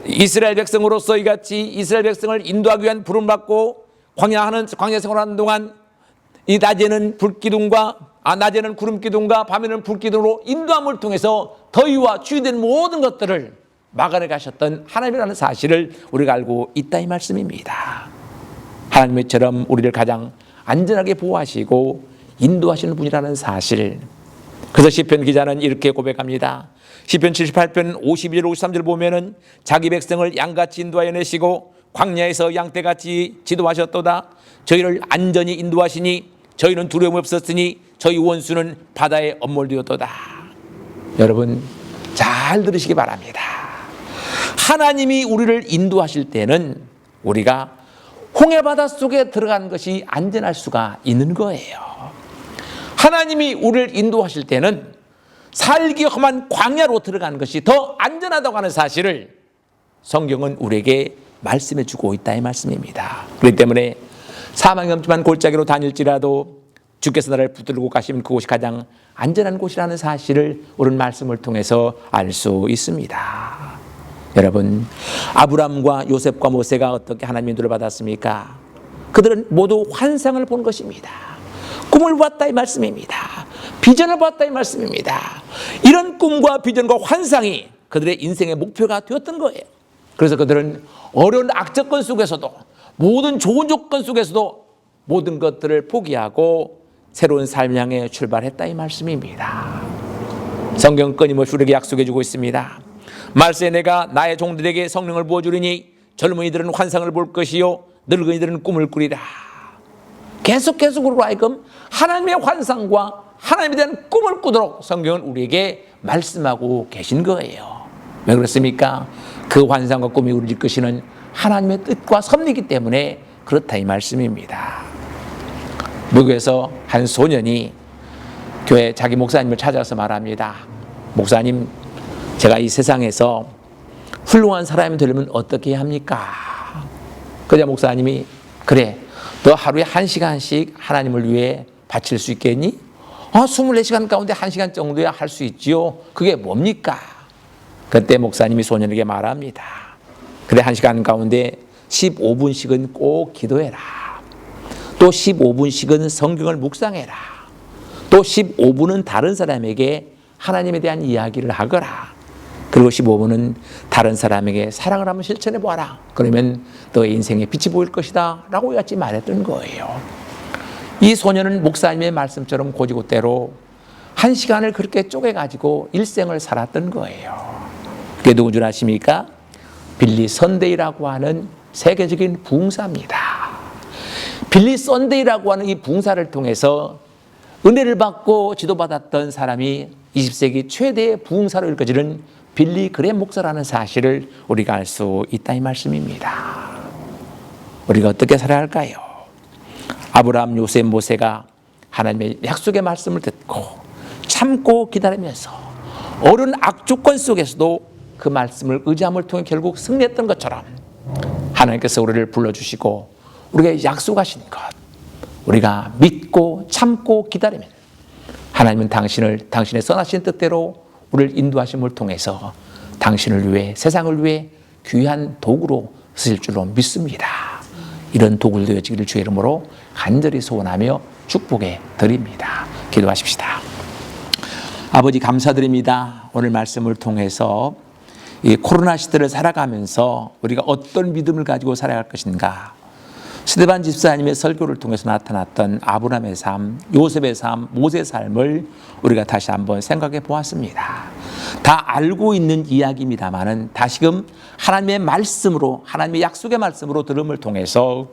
이스라엘 백성으로서 이같이 이스라엘 백성을 인도하기 위한 부름을 받고 광야 생활하는 동안 이 낮에는 낮에는 구름 기둥과 밤에는 불 기둥으로 인도함을 통해서 더위와 추위된 모든 것들을 막아내 가셨던 하나님이라는 사실을 우리가 알고 있다 이 말씀입니다. 하나님처럼 우리를 가장 안전하게 보호하시고 인도하시는 분이라는 사실. 그래서 시편 기자는 이렇게 고백합니다. 시편 78편 52절 53절 보면은 자기 백성을 양같이 인도하여 내시고 광야에서 양떼같이 지도하셨도다. 저희를 안전히 인도하시니 저희는 두려움 없었으니 저희 원수는 바다에 엄몰되었도다. 여러분 잘 들으시기 바랍니다. 하나님이 우리를 인도하실 때는 우리가 홍해바다 속에 들어가는 것이 안전할 수가 있는 거예요. 하나님이 우리를 인도하실 때는 살기 험한 광야로 들어가는 것이 더 안전하다고 하는 사실을 성경은 우리에게 말씀해 주고 있다 이 말씀입니다. 그렇기 때문에 사망이 넘지만 골짜기로 다닐지라도 주께서 나를 붙들고 가시면 그곳이 가장 안전한 곳이라는 사실을 옳은 말씀을 통해서 알 수 있습니다. 여러분 아브람과 요셉과 모세가 어떻게 하나님의 인도를 받았습니까? 그들은 모두 환상을 본 것입니다. 꿈을 봤다 이 말씀입니다. 비전을 봤다 이 말씀입니다. 이런 꿈과 비전과 환상이 그들의 인생의 목표가 되었던 거예요. 그래서 그들은 어려운 악조건 속에서도 모든 좋은 조건 속에서도 모든 것들을 포기하고 새로운 삶을 향해 출발했다 이 말씀입니다. 성경 끊임없이 우리에게 약속해 주고 있습니다. 말세에 내가 나의 종들에게 성령을 부어주리니 젊은이들은 환상을 볼 것이요 늙은이들은 꿈을 꾸리라. 계속으로 하여금 하나님의 환상과 하나님에 대한 꿈을 꾸도록 성경은 우리에게 말씀하고 계신 거예요. 왜 그렇습니까? 그 환상과 꿈이 우리를 이끄시는 하나님의 뜻과 섭리이기 때문에 그렇다 이 말씀입니다. 미국에서 한 소년이 교회 자기 목사님을 찾아서 말합니다. 목사님, 제가 이 세상에서 훌륭한 사람이 되려면 어떻게 해야 합니까? 그러자 목사님이, 그래, 너 하루에 1시간씩 하나님을 위해 바칠 수 있겠니? 24시간 가운데 1시간 정도야 할 수 있지요. 그게 뭡니까? 그때 목사님이 소년에게 말합니다. 그래, 1시간 가운데 15분씩은 꼭 기도해라. 또 15분씩은 성경을 묵상해라. 또 15분은 다른 사람에게 하나님에 대한 이야기를 하거라. 그리고 15분은 다른 사람에게 사랑을 한번 실천해 보아라. 그러면 너의 인생에 빛이 보일 것이다 라고 같이 말했던 거예요. 이 소년은 목사님의 말씀처럼 고지고대로 1시간을 그렇게 쪼개가지고 일생을 살았던 거예요. 그게 누군 줄 아십니까? 빌리 선데이라고 하는 세계적인 부흥사입니다. 빌리 선데이라고 하는 이 부흥사를 통해서 은혜를 받고 지도받았던 사람이 20세기 최대의 부흥사로 일컬어지는 빌리 그램 목사라는 사실을 우리가 알 수 있다 이 말씀입니다. 우리가 어떻게 살아야 할까요? 아브라함, 요셉, 모세가 하나님의 약속의 말씀을 듣고 참고 기다리면서 어려운 악조건 속에서도 그 말씀을 의지함을 통해 결국 승리했던 것처럼 하나님께서 우리를 불러주시고 우리가 약속하신 것 우리가 믿고 참고 기다리면 하나님은 당신의 선하신 뜻대로 우리를 인도하심을 통해서 당신을 위해 세상을 위해 귀한 도구로 쓰실 줄로 믿습니다. 이런 도구를 되어지기를 주의 이름으로 간절히 소원하며 축복해 드립니다. 기도하십시다. 아버지 감사드립니다. 오늘 말씀을 통해서 이 코로나 시대를 살아가면서 우리가 어떤 믿음을 가지고 살아갈 것인가, 스데반 집사님의 설교를 통해서 나타났던 아브라함의 삶, 요셉의 삶, 모세의 삶을 우리가 다시 한번 생각해 보았습니다. 다 알고 있는 이야기입니다만은 다시금 하나님의 말씀으로, 하나님의 약속의 말씀으로 들음을 통해서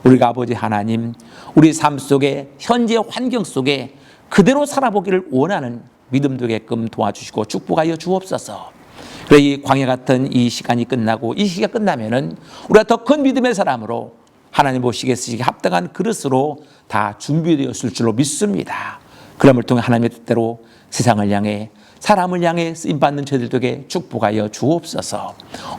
우리가 아버지 하나님, 우리 삶 속에 현재 환경 속에 그대로 살아보기를 원하는 믿음 되게끔 도와주시고 축복하여 주옵소서. 그래 이 광야 같은 이 시간이 끝나고 이 시기가 끝나면은 우리가 더 큰 믿음의 사람으로 하나님 보시기에 쓰시기 합당한 그릇으로 다 준비되었을 줄로 믿습니다. 그럼을 통해 하나님의 뜻대로 세상을 향해 사람을 향해 쓰임받는 저희들에게 축복하여 주옵소서.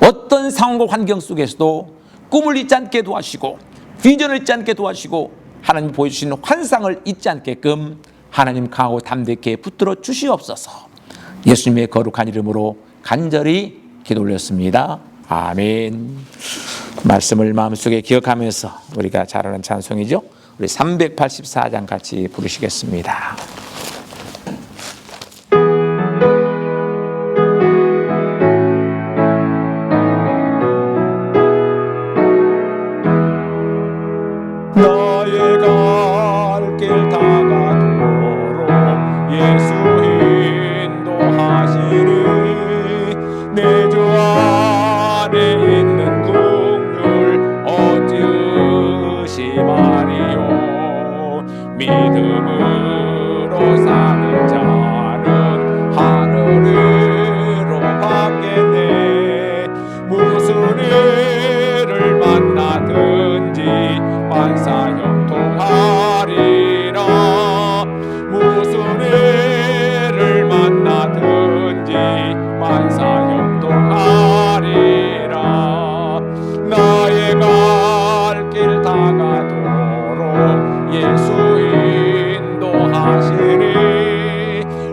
어떤 상황과 환경 속에서도 꿈을 잊지 않게 도와주시고 비전을 잊지 않게 도와주시고 하나님 보여주시는 환상을 잊지 않게끔 하나님 강하고 담대하게 붙들어 주시옵소서. 예수님의 거룩한 이름으로 간절히 기도 올렸습니다. 아멘. 말씀을 마음속에 기억하면서 우리가 잘 아는 찬송이죠. 우리 384장 같이 부르시겠습니다. 나의 갈 길 다가도록 예수 인도하시니 내 주 안에 있는 긍휼 어찌 의심하리요. 믿음으로 사는 자는 하늘으로 받겠네. 무슨 일을 만나든지 만사형통하리라. 무슨 일을 만나든지 만사형통하리라. 나의 갈 길 다가도록 예수 인도하시니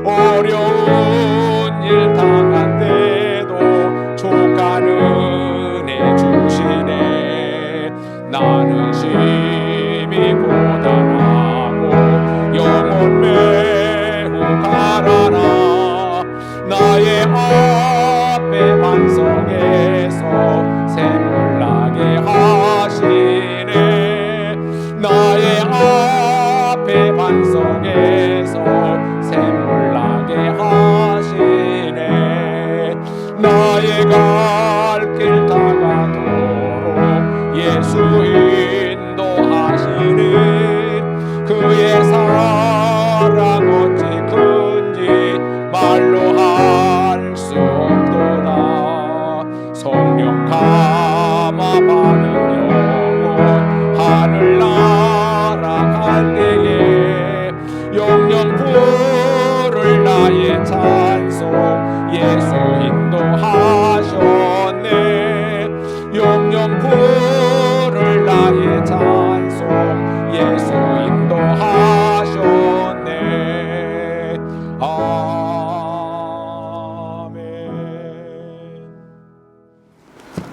어려운 일 당한 때도 족한 은혜 주시네. 나는 심히 고단하고 영혼 매우 가라라. 나의 앞에 반석에서 샘물 나게 하시네. 나의 앞에 반석에서 샘물 나게 하시네. 나의 갈 길 다가도록 예수 인도하시니 그의 사랑 어찌 큰지 말로 할 수 없도다. 성령 감화 받은 영혼 하늘 날아갈 때에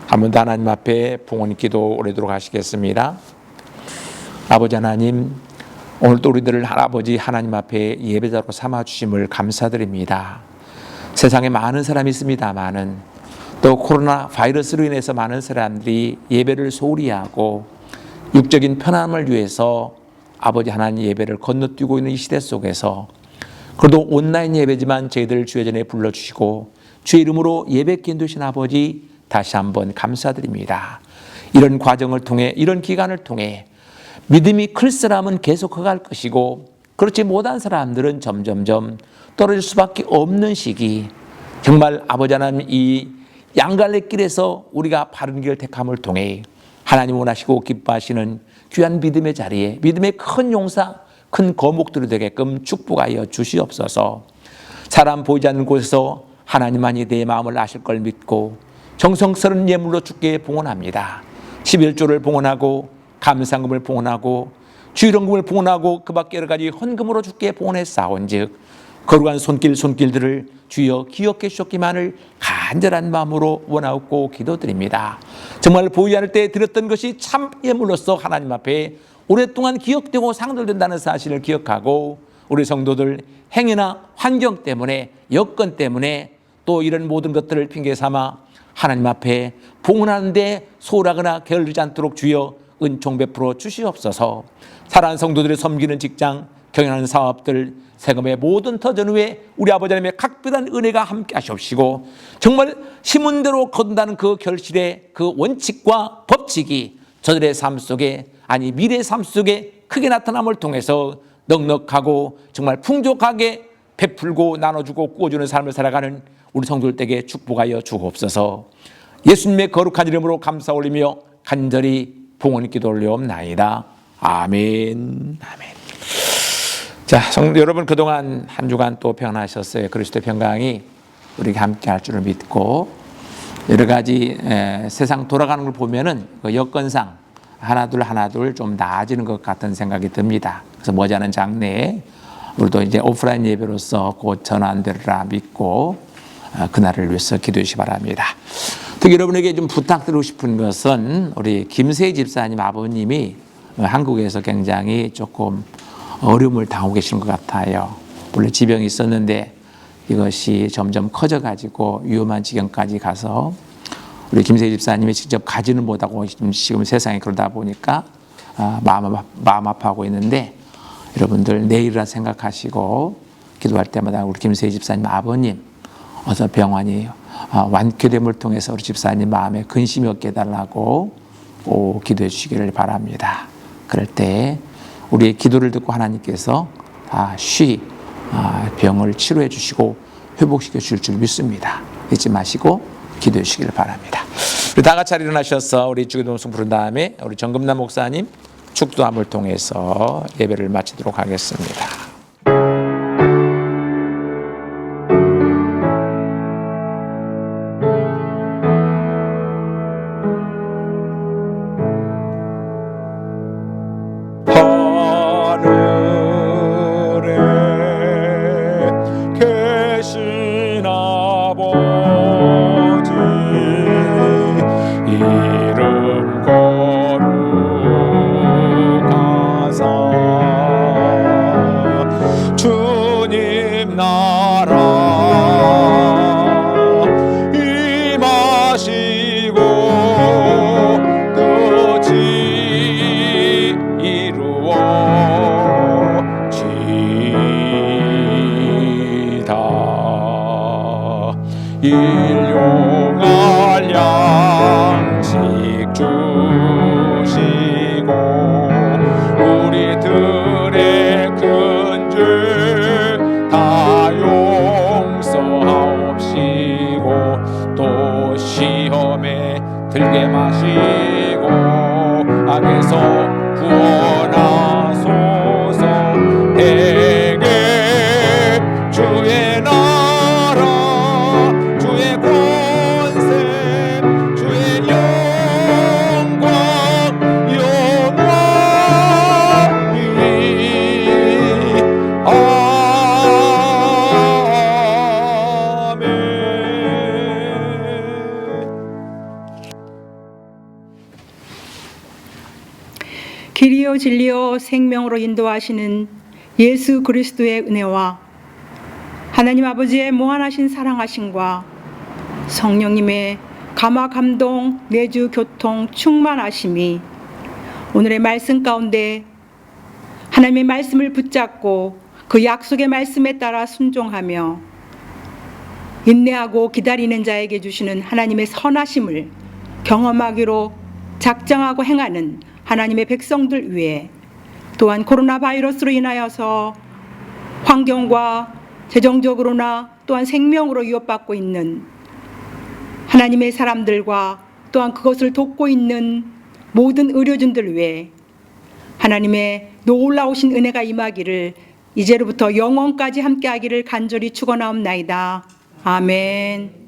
한 번 더 하나님 앞에 봉헌 기도 올리도록 하시겠습니다. 아버지 하나님, 오늘도 우리들을 아버지 하나님 앞에 예배자로 삼아주심을 감사드립니다. 세상에 많은 사람이 있습니다마는 또 코로나 바이러스로 인해서 많은 사람들이 예배를 소홀히 하고 육적인 편안함을 위해서 아버지 하나님 예배를 건너뛰고 있는 이 시대 속에서 그래도 온라인 예배지만 저희들 주의 전에 불러주시고 주의 이름으로 예배 기도하신 아버지 다시 한번 감사드립니다. 이런 과정을 통해 이런 기간을 통해 믿음이 클 사람은 계속 커갈 것이고 그렇지 못한 사람들은 점점점 떨어질 수밖에 없는 시기, 정말 아버지 하나님 이 양갈래길에서 우리가 바른 길을 택함을 통해 하나님 원하시고 기뻐하시는 귀한 믿음의 자리에 믿음의 큰 용사, 큰 거목들이 되게끔 축복하여 주시옵소서. 사람 보이지 않는 곳에서 하나님만이 내 마음을 아실 걸 믿고 정성스러운 예물로 주께 봉헌합니다. 11조를 봉헌하고 감상금을 봉헌하고 주일원금을 봉헌하고 그 밖에 여러 가지 헌금으로 주께 봉헌했사온즉 거룩한 손길들을 주여 기억해 주셨기만을 간절한 마음으로 원하옵고 기도드립니다. 정말 보이지 않을 때 드렸던 것이 참 예물로서 하나님 앞에 오랫동안 기억되고 상달된다는 사실을 기억하고 우리 성도들 행위나 환경 때문에 여건 때문에 또 이런 모든 것들을 핑계 삼아 하나님 앞에 봉헌하는데 소홀하거나 게을르지 않도록 주여 은총 베풀어 주시옵소서. 사랑하는 성도들의 섬기는 직장, 경영하는 사업들, 세금의 모든 터전 후에 우리 아버지 하나님의 각별한 은혜가 함께 하시옵시고 정말 심은대로 거둔다는 그 결실의 그 원칙과 법칙이 저들의 삶 속에 아니 미래의 삶 속에 크게 나타남을 통해서 넉넉하고 정말 풍족하게 베풀고 나눠주고 꾸어주는 삶을 살아가는 우리 성도들에게 축복하여 주옵소서. 예수님의 거룩한 이름으로 감사 올리며 간절히 봉헌 기도 올려옵나이다. 아멘. 아멘. 자, 성도 여러분, 그동안 한 주간 또 평안하셨어요. 그리스도의 평강이 우리에게 함께 할 줄을 믿고 여러 가지 세상 돌아가는 걸 보면은 그 여건상 하나둘 좀 나아지는 것 같은 생각이 듭니다. 그래서 머지않은 장래에 우리도 이제 오프라인 예배로서 곧 전환되리라 믿고 그날을 위해서 기도해 주시기 바랍니다. 특히 여러분에게 좀 부탁드리고 싶은 것은 우리 김세희 집사님 아버님이 한국에서 굉장히 조금 어려움을 당하고 계시는 것 같아요. 원래 지병이 있었는데 이것이 점점 커져가지고 위험한 지경까지 가서 우리 김세희 집사님이 직접 가지는 못하고 지금 세상에 그러다 보니까 마음 아파하고 있는데 여러분들 내일이라 생각하시고 기도할 때마다 우리 김세희 집사님 아버님 어서 병환이 완쾌됨을 통해서 우리 집사님 마음에 근심이 없게 해달라고 꼭 기도해 주시기를 바랍니다. 그럴 때 우리의 기도를 듣고 하나님께서 다시 병을 치료해 주시고 회복시켜 주실 줄 믿습니다. 잊지 마시고 기도해 주시기를 바랍니다. 우리 다 같이 일어나셔서 우리 주기도송 부른 다음에 우리 정금남 목사님 축도함을 통해서 예배를 마치도록 하겠습니다. 일용할 양식 주시고 우리들의 큰 죄 다 용서하옵시고 또 시험에 들게 마시고 악에서 구원하소서. 대개 주의 나라 주의 권세 주의 영광 영원히 아멘. 길이요 진리요 생명으로 인도하시는 예수 그리스도의 은혜와 하나님 아버지의 무한하신 사랑하심과 성령님의 감화 감동 내주 교통 충만하심이 오늘의 말씀 가운데 하나님의 말씀을 붙잡고 그 약속의 말씀에 따라 순종하며 인내하고 기다리는 자에게 주시는 하나님의 선하심을 경험하기로 작정하고 행하는 하나님의 백성들 위해, 또한 코로나 바이러스로 인하여서 환경과 재정적으로나 또한 생명으로 위협받고 있는 하나님의 사람들과 또한 그것을 돕고 있는 모든 의료진들 위해 하나님의 놀라우신 은혜가 임하기를 이제로부터 영원까지 함께하기를 간절히 축원하옵나이다. 아멘.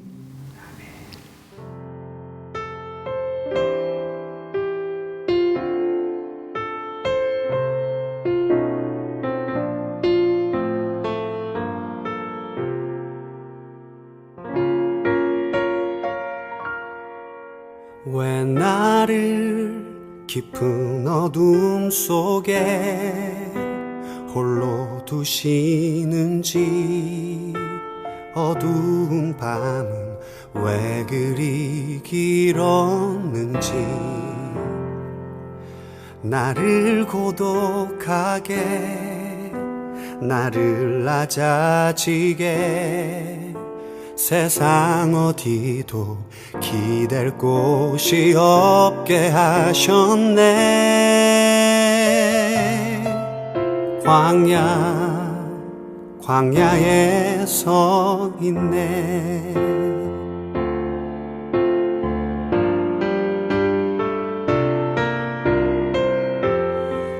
왜 나를 깊은 어둠 속에 홀로 두시는지, 어두운 밤은 왜 그리 길었는지, 나를 고독하게, 나를 낮아지게, 세상 어디도 기댈 곳이 없게 하셨네. 광야에 서 있네.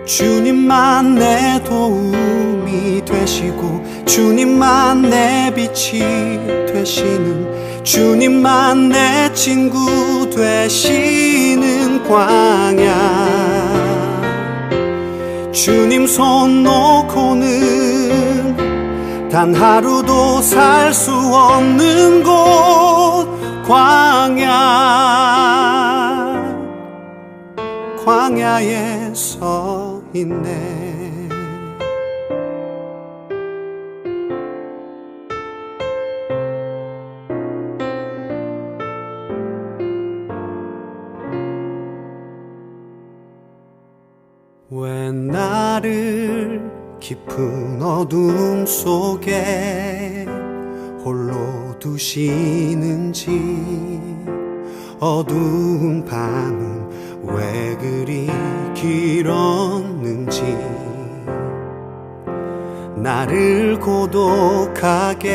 주님만 내 도움이 되시고, 주님만 내 빛이 되시는, 주님만 내 친구 되시는 광야. 주님 손 놓고는 단 하루도 살 수 없는 곳, 광야에 서 있네. 왜 나를 깊은 어둠 속에 홀로 두시는지, 어두운 밤은 왜 그리 길었는지, 나를 고독하게,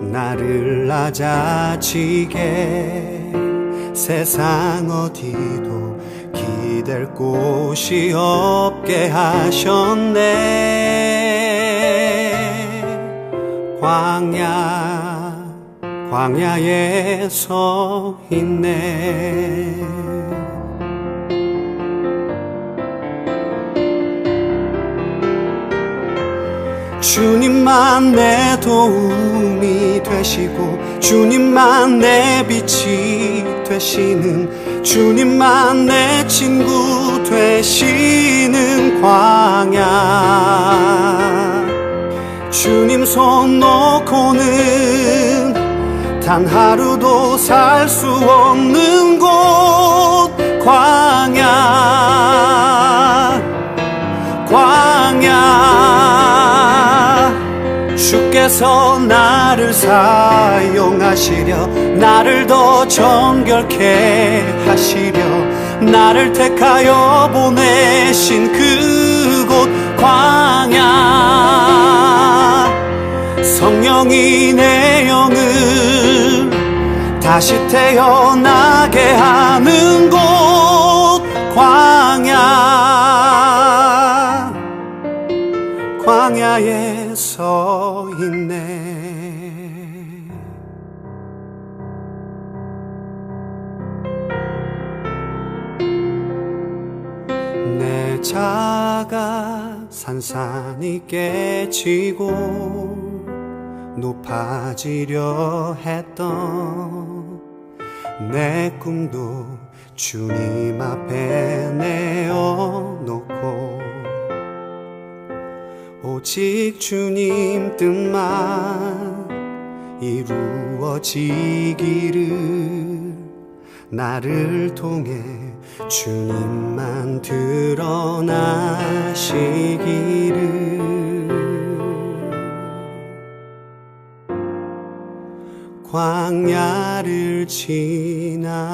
나를 낮아지게, 세상 어디도 기댈 곳이 없게 하셨네. 광야에 서 있네. 주님만 내 도움이 되시고, 주님만 내 빛이 되시는, 주님만 내 친구 되시는 광야. 주님 손 놓고는 단 하루도 살 수 없는 곳, 광야. 주께서 나를 사용하시려, 나를 더 정결케 하시려, 나를 택하여 보내신 그곳 광야. 성령이 내 영을 다시 태어나게 하는 곳, 광야에 서 있네. 내 자가 산산이 깨지고 높아지려 했던 내 꿈도 주님 앞에 내어놓고 오직 주님 뜻만 이루어지기를 나를 통해 주님만 드러나시기를 광야를 지나며